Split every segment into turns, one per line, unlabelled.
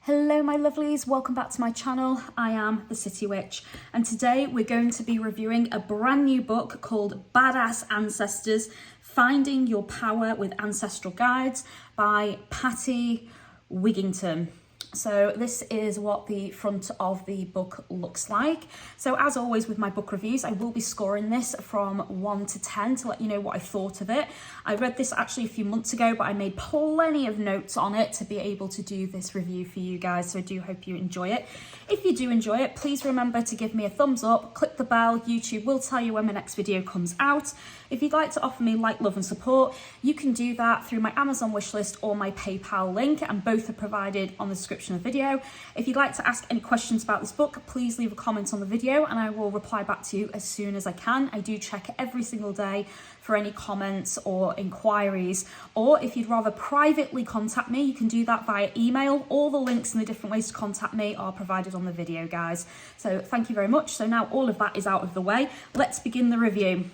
Hello my lovelies, welcome back to my channel. I am the City Witch and today we're going to be reviewing a brand new book called Badass Ancestors, Finding Your Power with Ancestral Guides by Patty Wigington. So this is what the front of the book looks like. So as always with my book reviews, I will be scoring this from 1 to 10 to let you know what I thought of it. I read this actually a few months ago, but I made plenty of notes on it to be able to do this review for you guys. So I do hope you enjoy it. If you do enjoy it, please remember to give me a thumbs up, click the bell. YouTube will tell you when my next video comes out. If you'd like to offer me like, love and support, you can do that through my Amazon wishlist or my PayPal link, and both are provided on the description of the video. If you'd like to ask any questions about this book, please leave a comment on the video and I will reply back to you as soon as I can. I do check every single day for any comments or inquiries, or if you'd rather privately contact me, you can do that via email. All the links and the different ways to contact me are provided on the video, guys. So thank you very much. So now all of that is out of the way, let's begin the review.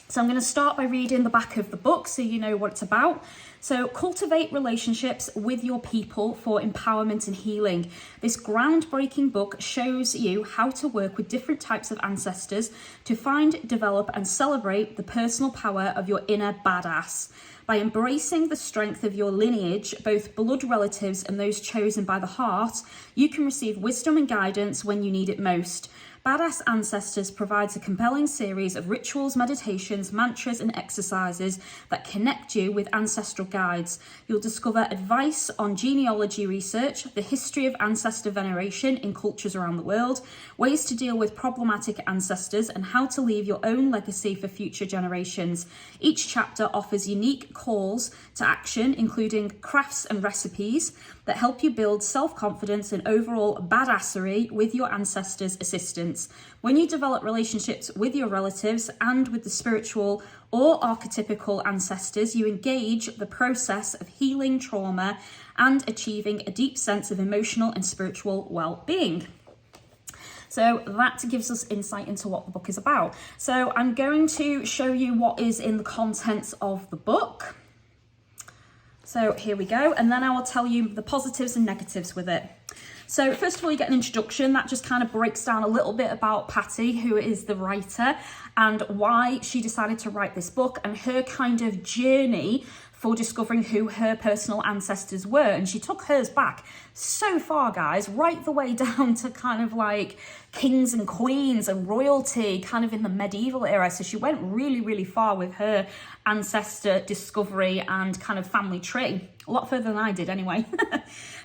So I'm going to start by reading the back of the book so you know what it's about. So cultivate relationships with your people for empowerment and healing. This groundbreaking book shows you how to work with different types of ancestors to find, develop and celebrate the personal power of your inner badass. By embracing the strength of your lineage, both blood relatives and those chosen by the heart, you can receive wisdom and guidance when you need it most. Badass Ancestors provides a compelling series of rituals, meditations, mantras and exercises that connect you with ancestral guides. You'll discover advice on genealogy research, the history of ancestor veneration in cultures around the world, ways to deal with problematic ancestors, and how to leave your own legacy for future generations. Each chapter offers unique calls to action, including crafts and recipes that help you build self-confidence and overall badassery with your ancestors' assistance. When you develop relationships with your relatives and with the spiritual or archetypical ancestors, you engage the process of healing trauma and achieving a deep sense of emotional and spiritual well-being. So that gives us insight into what the book is about. So I'm going to show you what is in the contents of the book. So here we go, and then I will tell you the positives and negatives with it. So first of all, you get an introduction that just kind of breaks down a little bit about Patty, who is the writer, and why she decided to write this book and her kind of journey for discovering who her personal ancestors were. And she took hers back so far, guys, right the way down to kind of like kings and queens and royalty kind of in the medieval era. So she went really, really far with her ancestor discovery and kind of family tree. A lot further than I did anyway.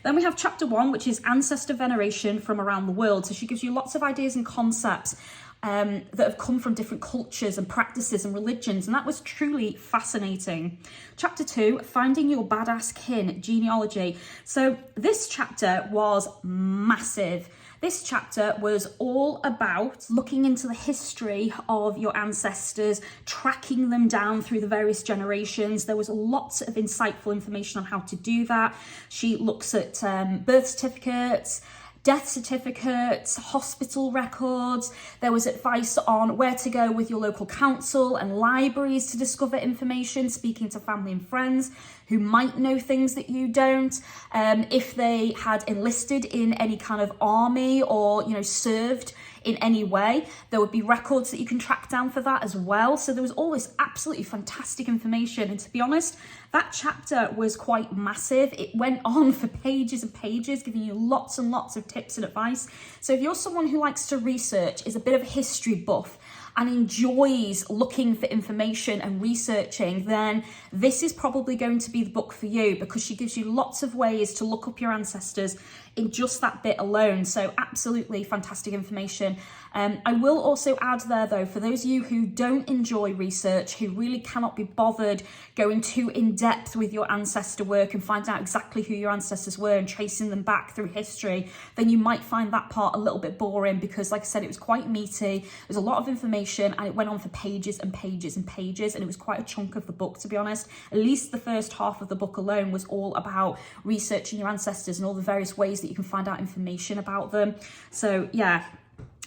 Then we have chapter 1, which is ancestor veneration from around the world. So she gives you lots of ideas and concepts that have come from different cultures and practices and religions, and that was truly fascinating. Chapter 2, finding your badass kin, genealogy. So this chapter was massive. This chapter was all about looking into the history of your ancestors, tracking them down through the various generations. There was lots of insightful information on how to do that. She looks at birth certificates, death certificates, hospital records. There was advice on where to go with your local council and libraries to discover information, speaking to family and friends who might know things that you don't. If they had enlisted in any kind of army or, you know, served in any way, there would be records that you can track down for that as well. So there was all this absolutely fantastic information. And to be honest, that chapter was quite massive. It went on for pages and pages, giving you lots and lots of tips and advice. So if you're someone who likes to research, is a bit of a history buff, and enjoys looking for information and researching, then this is probably going to be the book for you, because she gives you lots of ways to look up your ancestors in just that bit alone. So absolutely fantastic information. I will also add there though, for those of you who don't enjoy research, who really cannot be bothered going too in depth with your ancestor work and find out exactly who your ancestors were and tracing them back through history, then you might find that part a little bit boring, because like I said, it was quite meaty. There's a lot of information and it went on for pages and pages and pages, and it was quite a chunk of the book, to be honest. At least the first half of the book alone was all about researching your ancestors and all the various ways that you can find out information about them. So yeah,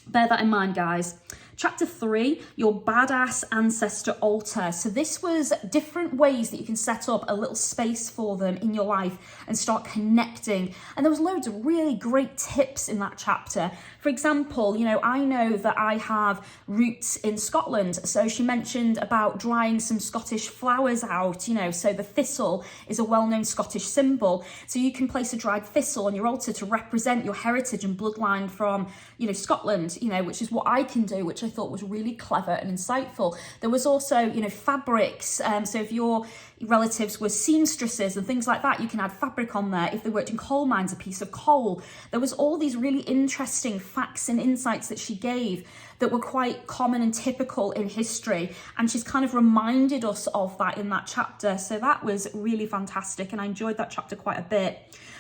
bear that in mind, guys. Chapter 3, your badass ancestor altar. So this was different ways that you can set up a little space for them in your life and start connecting. And there was loads of really great tips in that chapter. For example, I know that I have roots in Scotland. So she mentioned about drying some Scottish flowers out, so the thistle is a well-known Scottish symbol. So you can place a dried thistle on your altar to represent your heritage and bloodline from, Scotland, which is what I can do, which I thought was really clever and insightful. There was also, fabrics. So if your relatives were seamstresses and things like that, you can add fabric on there. If they worked in coal mines, a piece of coal. There was all these really interesting facts and insights that she gave that were quite common and typical in history. And she's kind of reminded us of that in that chapter. So that was really fantastic. And I enjoyed that chapter quite a bit.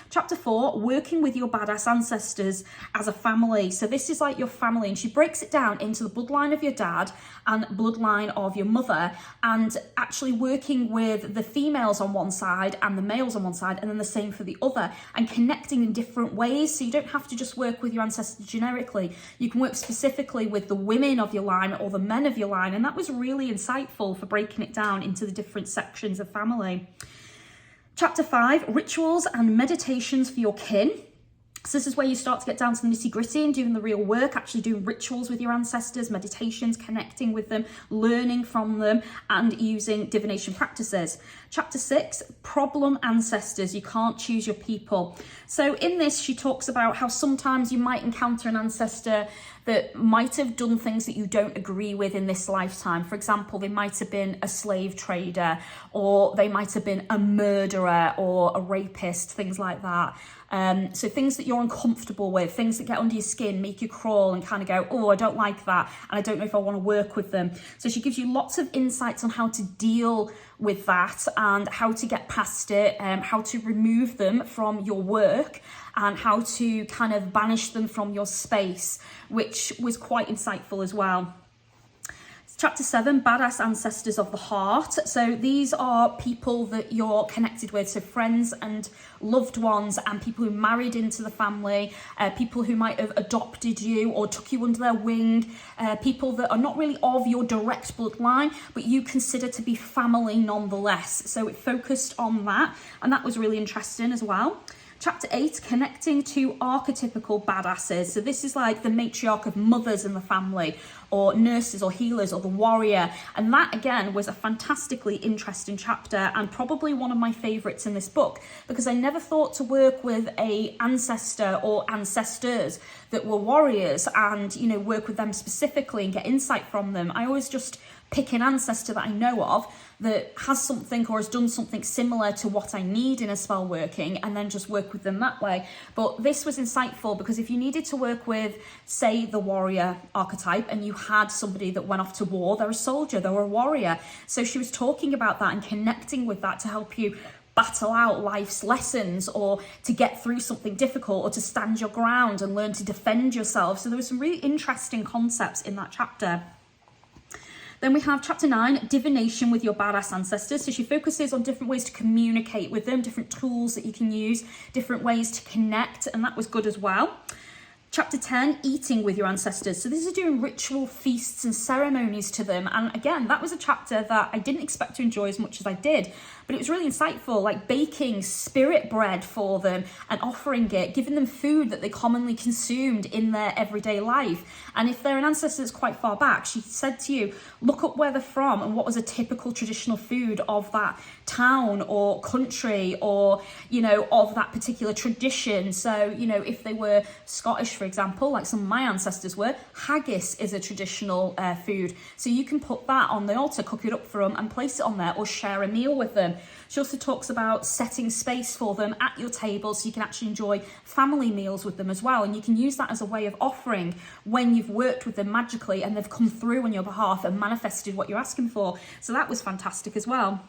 Chapter 4, working with your badass ancestors as a family. So this is like your family, and she breaks it down into the bloodline of your dad and bloodline of your mother, and actually working with the females on one side and the males on one side, and then the same for the other, and connecting in different ways. So you don't have to just work with your ancestors generically. You can work specifically with the women of your line or the men of your line, and that was really insightful for breaking it down into the different sections of family. Chapter 5, rituals and meditations for your kin. So this is where you start to get down to the nitty gritty and doing the real work, actually doing rituals with your ancestors, meditations, connecting with them, learning from them, and using divination practices. Chapter 6, problem ancestors. You can't choose your people. So in this, she talks about how sometimes you might encounter an ancestor that might have done things that you don't agree with in this lifetime. For example, they might have been a slave trader, or they might have been a murderer or a rapist, things like that. So things that you're uncomfortable with, things that get under your skin, make you crawl and kind of go, oh, I don't like that, and I don't know if I want to work with them. So she gives you lots of insights on how to deal with that and how to get past it, how to remove them from your work, and how to kind of banish them from your space, which was quite insightful as well. Chapter 7, badass ancestors of the heart. So these are people that you're connected with, so friends and loved ones, and people who married into the family, people who might have adopted you or took you under their wing, people that are not really of your direct bloodline, but you consider to be family nonetheless. So it focused on that, and that was really interesting as well. Chapter 8, connecting to archetypical badasses. So this is like the matriarch of mothers in the family, or nurses or healers, or the warrior. And that again was a fantastically interesting chapter, and probably one of my favorites in this book, because I never thought to work with a ancestor or ancestors that were warriors and, work with them specifically and get insight from them. I always just pick an ancestor that I know of that has something or has done something similar to what I need in a spell working, and then just work with them that way. But this was insightful, because if you needed to work with, say, the warrior archetype, and you had somebody that went off to war, they're a soldier, they're a warrior. So she was talking about that and connecting with that to help you battle out life's lessons, or to get through something difficult, or to stand your ground and learn to defend yourself. So there were some really interesting concepts in that chapter. Then we have chapter 9, divination with your badass ancestors. So she focuses on different ways to communicate with them, different tools that you can use, different ways to connect, and that was good as well. Chapter 10, eating with your ancestors. So this is doing ritual feasts and ceremonies to them. And again, that was a chapter that I didn't expect to enjoy as much as I did, but it was really insightful, like baking spirit bread for them and offering it, giving them food that they commonly consumed in their everyday life. And if they're an ancestor that's quite far back, she said to you, look up where they're from and what was a typical traditional food of that town or country, or, of that particular tradition. So, if they were Scottish, for example, like some of my ancestors were, haggis is a traditional food. So you can put that on the altar, cook it up for them and place it on there, or share a meal with them. She also talks about setting space for them at your table so you can actually enjoy family meals with them as well. And you can use that as a way of offering when you've worked with them magically and they've come through on your behalf and manifested what you're asking for. So that was fantastic as well.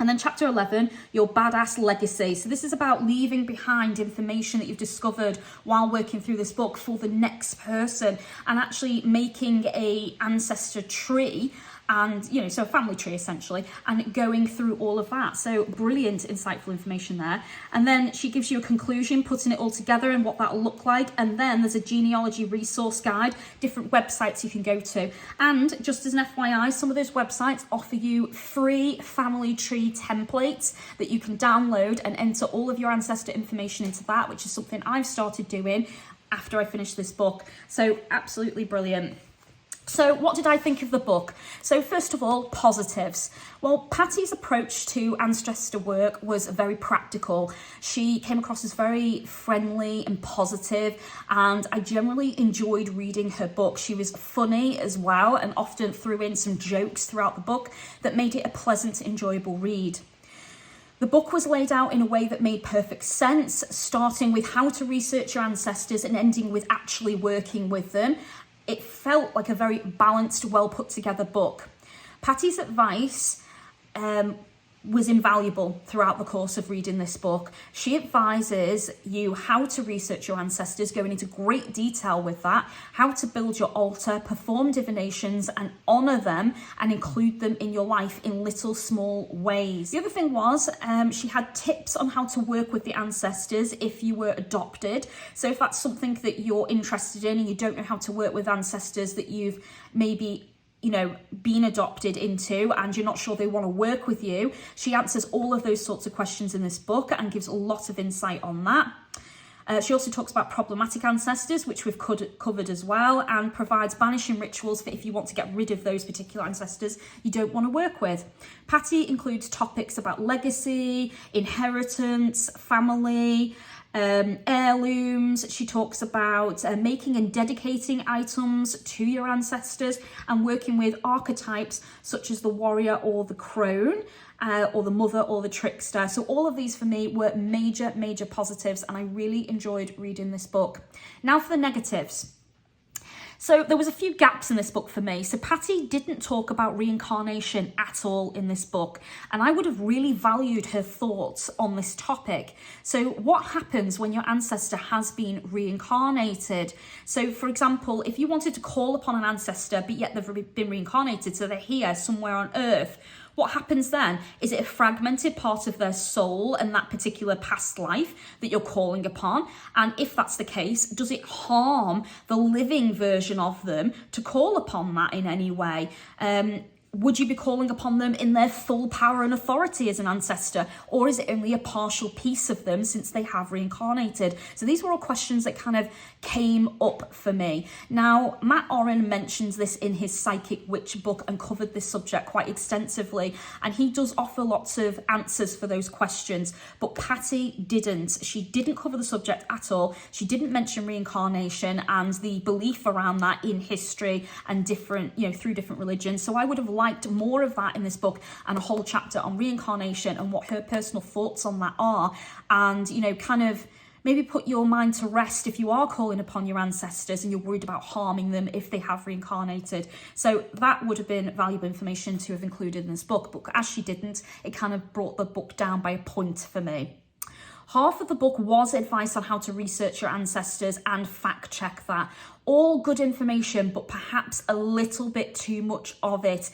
And then chapter 11, your badass legacy. So this is about leaving behind information that you've discovered while working through this book for the next person, and actually making a ancestor tree and, you know, so a family tree essentially, and going through all of that. So brilliant, insightful information there. And then she gives you a conclusion, putting it all together and what that'll look like. And then there's a genealogy resource guide, different websites you can go to. And just as an FYI, some of those websites offer you free family tree templates that you can download and enter all of your ancestor information into that, which is something I've started doing after I finished this book. So absolutely brilliant. So what did I think of the book? So first of all, positives. Well, Patty's approach to ancestor work was very practical. She came across as very friendly and positive, and I generally enjoyed reading her book. She was funny as well, and often threw in some jokes throughout the book that made it a pleasant, enjoyable read. The book was laid out in a way that made perfect sense, starting with how to research your ancestors and ending with actually working with them. It felt like a very balanced, well put together book. Patty's advice was invaluable throughout the course of reading this book. She advises you how to research your ancestors, going into great detail with that, how to build your altar, perform divinations and honour them and include them in your life in little small ways. The other thing was she had tips on how to work with the ancestors if you were adopted. So if that's something that you're interested in and you don't know how to work with ancestors that you've maybe been adopted into and you're not sure they want to work with you, she answers all of those sorts of questions in this book and gives a lot of insight on that. She also talks about problematic ancestors, which we've covered as well, and provides banishing rituals for if you want to get rid of those particular ancestors you don't want to work with. Patty includes topics about legacy, inheritance, family, heirlooms. She talks about making and dedicating items to your ancestors and working with archetypes such as the warrior or the crone, or the mother or the trickster. So all of these for me were major positives, and I really enjoyed reading this book. Now for the negatives. So there was a few gaps in this book for me. So Patty didn't talk about reincarnation at all in this book, and I would have really valued her thoughts on this topic. So what happens when your ancestor has been reincarnated? So for example, if you wanted to call upon an ancestor, but yet they've been reincarnated, so they're here somewhere on earth, what happens then? Is it a fragmented part of their soul and that particular past life that you're calling upon? And if that's the case, does it harm the living version of them to call upon that in any way? Would you be calling upon them in their full power and authority as an ancestor? Or is it only a partial piece of them since they have reincarnated? So these were all questions that kind of came up for me. Now, Matt Oren mentions this in his Psychic Witch book and covered this subject quite extensively. And he does offer lots of answers for those questions. But Patty didn't. She didn't cover the subject at all. She didn't mention reincarnation and the belief around that in history and different, through different religions. So I would have liked more of that in this book and a whole chapter on reincarnation and what her personal thoughts on that are, and kind of maybe put your mind to rest if you are calling upon your ancestors and you're worried about harming them if they have reincarnated. So that would have been valuable information to have included in this book, but as she didn't, it kind of brought the book down by a point for me. Half of the book was advice on how to research your ancestors and fact check that. All good information, but perhaps a little bit too much of it.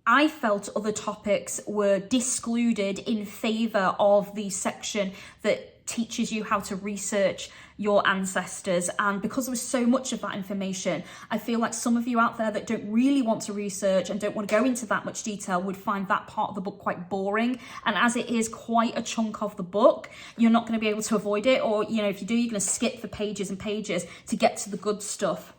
I felt other topics were discluded in favour of the section that teaches you how to research your ancestors, and because there was so much of that information, I feel like some of you out there that don't really want to research and don't want to go into that much detail would find that part of the book quite boring, and as it is quite a chunk of the book, you're not going to be able to avoid it, or if you do, you're going to skip the pages and pages to get to the good stuff.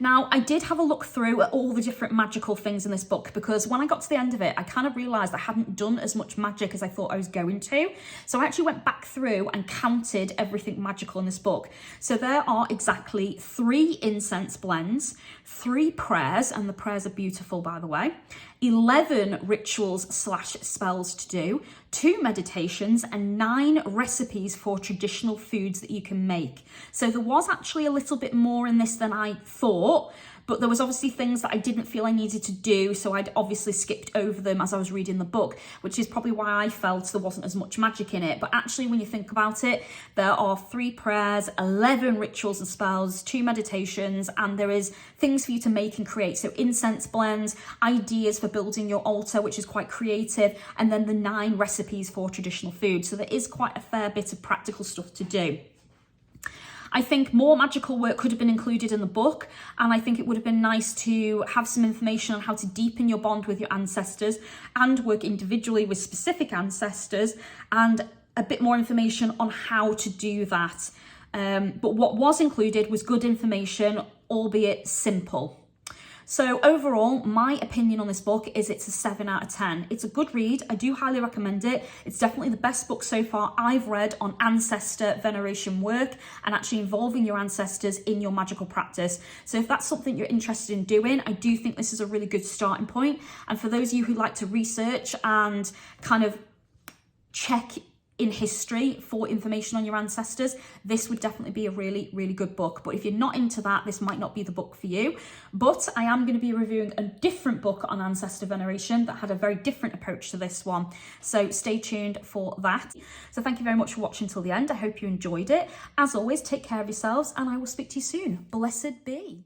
Now, I did have a look through at all the different magical things in this book, because when I got to the end of it, I kind of realised I hadn't done as much magic as I thought I was going to. So I actually went back through and counted everything magical in this book. So there are exactly 3 incense blends, 3 prayers, and the prayers are beautiful, by the way, 11 rituals/spells to do, 2 meditations, and 9 recipes for traditional foods that you can make. So there was actually a little bit more in this than I thought, but there was obviously things that I didn't feel I needed to do, so I'd obviously skipped over them as I was reading the book, which is probably why I felt there wasn't as much magic in it. But actually, when you think about it, there are 3 prayers, 11 rituals and spells, 2 meditations, and there is things for you to make and create. So incense blends, ideas for building your altar, which is quite creative, and then the 9 recipes for traditional food. So there is quite a fair bit of practical stuff to do. I think more magical work could have been included in the book, and I think it would have been nice to have some information on how to deepen your bond with your ancestors and work individually with specific ancestors, and a bit more information on how to do that. But what was included was good information, albeit simple. So overall, my opinion on this book is it's a 7 out of 10. It's a good read. I do highly recommend it. It's definitely the best book so far I've read on ancestor veneration work and actually involving your ancestors in your magical practice. So if that's something you're interested in doing, I do think this is a really good starting point. And for those of you who like to research and kind of check in history for information on your ancestors, this would definitely be a really, really good book. But if you're not into that, this might not be the book for you. But I am going to be reviewing a different book on ancestor veneration that had a very different approach to this one. So stay tuned for that. So thank you very much for watching till the end. I hope you enjoyed it. As always, take care of yourselves and I will speak to you soon. Blessed be.